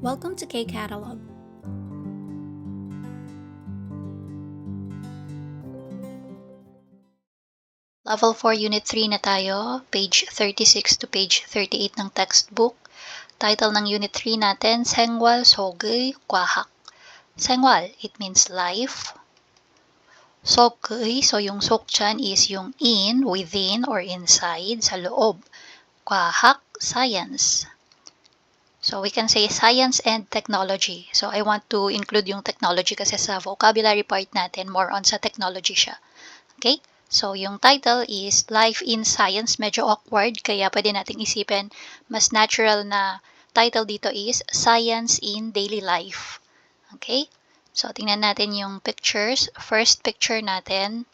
Welcome to K-Catalog. Level 4 Unit 3 na tayo, page 36 to page 38 ng textbook. Title ng Unit 3 natin, Sengwal Sog의 Kwahak. Sengwal, it means life. Sog의, so yung sok dyan is yung in, within, or inside, sa loob. Kwahak, science. So we can say science and technology. So I want to include yung technology kasi sa vocabulary part natin, more on sa technology siya. Okay? So, yung title is Life in Science. Medyo awkward, kaya pwede nating isipin, mas natural na title dito is Science in Daily Life. Okay? So, tingnan natin yung pictures. First picture natin,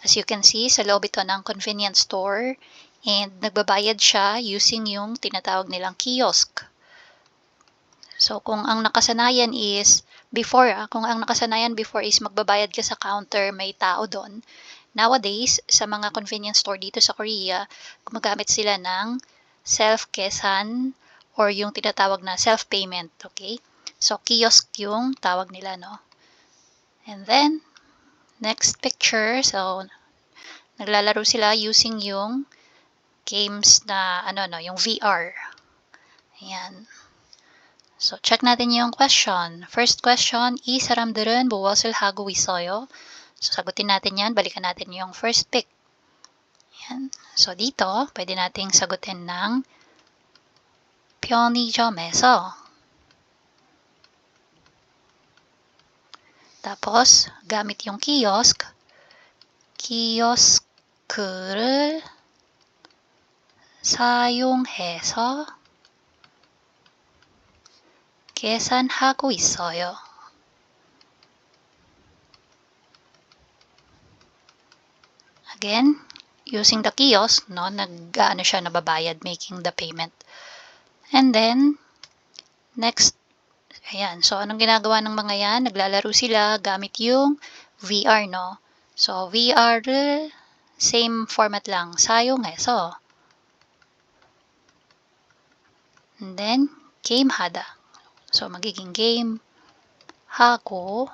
as you can see, sa loob ito ng convenience store. And nagbabayad siya using yung tinatawag nilang kiosk. So, kung ang nakasanayan is before is magbabayad ka sa counter, may tao doon. Nowadays, sa mga convenience store dito sa Korea, gumagamit sila ng self-kesan or yung tinatawag na self-payment, okay? So, kiosk yung tawag nila, no? And then, next picture, so, naglalaro sila using yung games na, yung VR. Ayan. So, check natin yung question. First question, 이 사람들은 무엇을 하고 있어요? So, sagutin natin yan. Balikan natin yung first pick. Yan. So, dito, pwede nating sagutin ng 편의점에서. Tapos, gamit yung kiosk, 키오스크를 사용해서 계산하고 있어요. Again, using the kiosk, no, siya nababayad, making the payment. And then, next, ayan. So, anong ginagawa ng mga yan? Naglalaro sila gamit yung VR, no? So, VR, same format lang. 사용해서. And then, game hada. So, magiging game 하고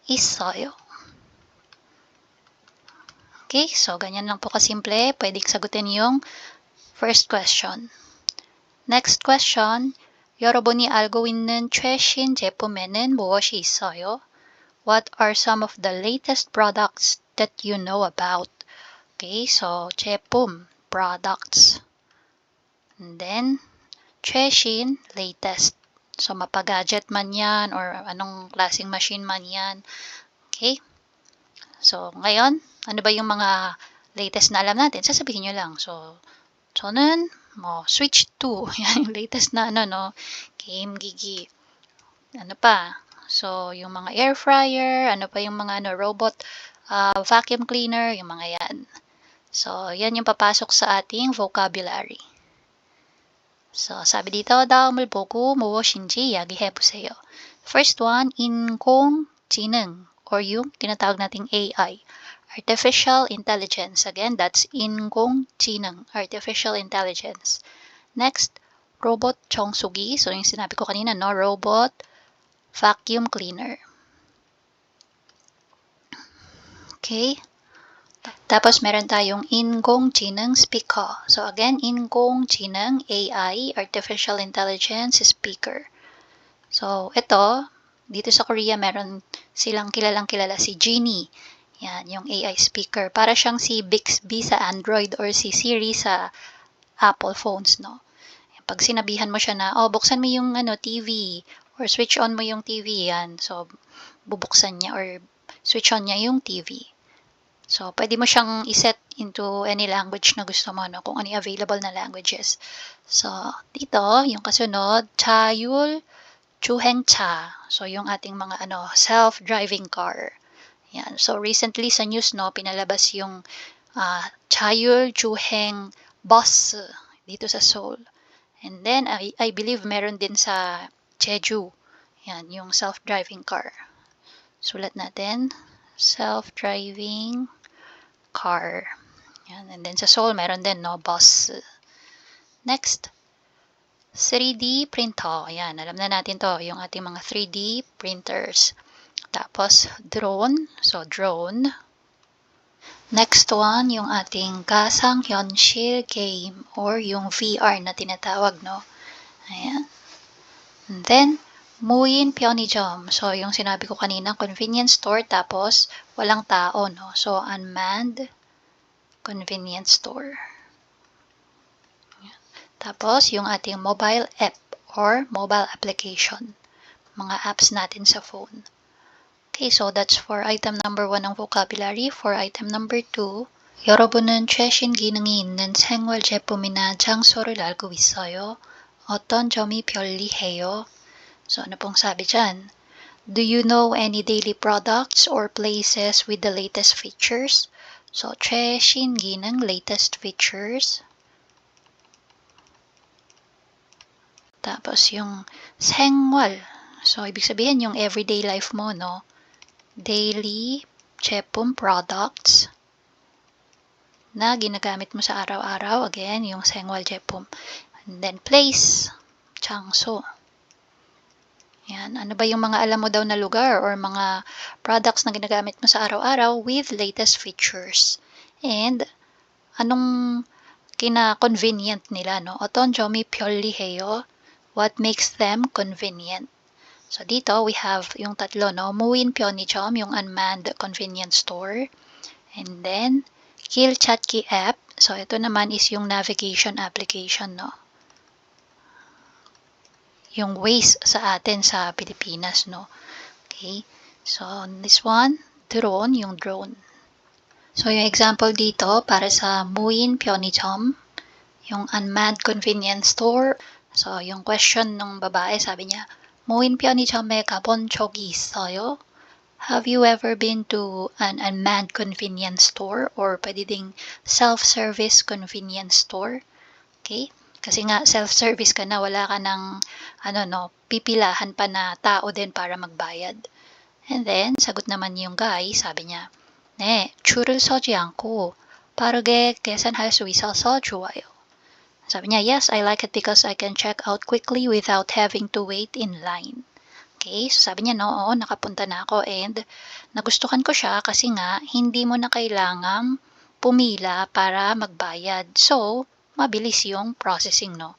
있어요. Okay, so ganyan lang po kasimple. Pwedeng sagutin yung first question. Next question, 여러분이 알고 있는 최신 제품에는 무엇이 있어요? What are some of the latest products that you know about? Okay, so 제품, products. And then, 최신, latest. So, mapagadget man yan or anong klaseng machine man yan. Okay? So, ngayon, ano ba yung mga latest na alam natin? Sasabihin nyo lang. So, 저는 Switch 2. Yan yung latest na Game Gigi. Ano pa? So, yung mga air fryer, ano pa yung mga robot vacuum cleaner, yung mga yan. So, yan yung papasok sa ating vocabulary. So, sabi dito, 다음을 보고 무엇인지 이야기해보세요. First one, 인공지능 or yung tinatawag nating AI. Artificial intelligence. Again, that's 인공지능, artificial intelligence. Next, robot 청소기. So, yung sinabi ko kanina, no? Robot vacuum cleaner. Okay. Tapos, meron tayong 인공지능 speaker. So, again, 인공지능, AI, artificial intelligence speaker. So, ito, dito sa Korea, meron silang kilalang-kilala si Genie. Yan, yung AI speaker. Para siyang si Bixby sa Android or si Siri sa Apple phones, no? Pag sinabihan mo siya na, buksan mo yung TV or switch on mo yung TV, yan. So, bubuksan niya or switch on niya yung TV. So, pwede mo siyang iset into any language na gusto mo, no? Kung ano yung available na languages. So, dito, yung kasunod, 자율 주행차. So, yung ating mga self-driving car. Yan. So, recently sa news, no, pinalabas yung 자율 주행 bus dito sa Seoul. And then, I believe meron din sa Jeju. Yan, yung self-driving car. Sulat natin, self-driving car. Yan. And then sa Seoul, meron din, no, bus. Next, 3D printer. Ayan, alam na natin to, yung ating mga 3D printers. Tapos, drone. So, drone. Next one, yung ating Gasang Hyunshil game or yung VR na tinatawag, no? Ayan. And then, Muin Pyeonijom. So, yung sinabi ko kanina, convenience store, tapos walang tao, no? So, unmanned convenience store. Ayan. Tapos, yung ating mobile app or mobile application. Mga apps natin sa phone. Okay, so that's for item number 1 ng vocabulary. For item number 2, 여러분은 최신 기능이 있는 생활 제품이나 장소를 알고 있어요? 어떤 점이 편리해요? So, ano pong sabi dyan? Do you know any daily products or places with the latest features? So, 최신 기능, latest features. Tapos, yung 생활. So, ibig sabihin yung everyday life mo, no? Daily 제품 products na ginagamit mo sa araw-araw. Again, yung 생활 제품. And then, place, 장소. Yan. Ano ba yung mga alam mo daw na lugar or mga products na ginagamit mo sa araw-araw with latest features? And, anong kina-convenient nila, no? 어떤 점이 편리해요? What makes them convenient? So, dito, we have yung tatlo, no? Muin Pyeonijom, yung unmanned convenience store. And then, Kilchatki app. So, ito naman is yung navigation application, no? Yung Waze sa atin sa Pilipinas, no? Okay. So, this one, drone, yung drone. So, yung example dito, para sa Muin Pyeonijom, yung unmanned convenience store. So, yung question ng babae, sabi niya, Muin 편의점에 가본 적이 있어요? Have you ever been to an unmanned convenience store or pwede ding self-service convenience store? Okay? Kasi nga self-service ka na, wala ka ng pipilahan pa na tao din para magbayad. And then, sagot naman yung guy, sabi niya, 네, 줄을 서지 않고 빠르게 계산할 수 있어서 좋아요. Sabi niya, yes, I like it because I can check out quickly without having to wait in line. Okay, so sabi niya, no, oo, nakapunta na ako and nagustuhan ko siya kasi nga, hindi mo na kailangang pumila para magbayad. So, mabilis yung processing, no?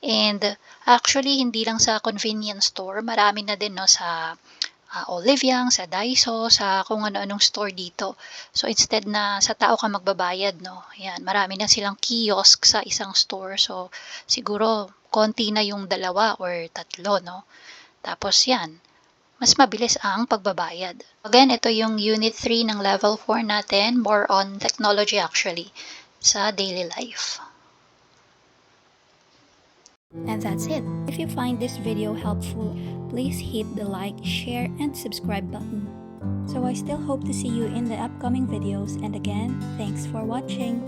And actually, hindi lang sa convenience store, marami na din, no, sa Oliviang, sa Daiso, sa kung ano-anong store dito. So, instead na sa tao ka magbabayad, no? Yan, marami na silang kiosk sa isang store. So, siguro, konti na yung 2 or 3, no? Tapos yan, mas mabilis ang pagbabayad. Again, ito yung Unit 3 ng Level 4 natin, more on technology actually, sa daily life. And that's it. If you find this video helpful, please hit the like, share, and subscribe button. So I still hope to see you in the upcoming videos, and again, thanks for watching.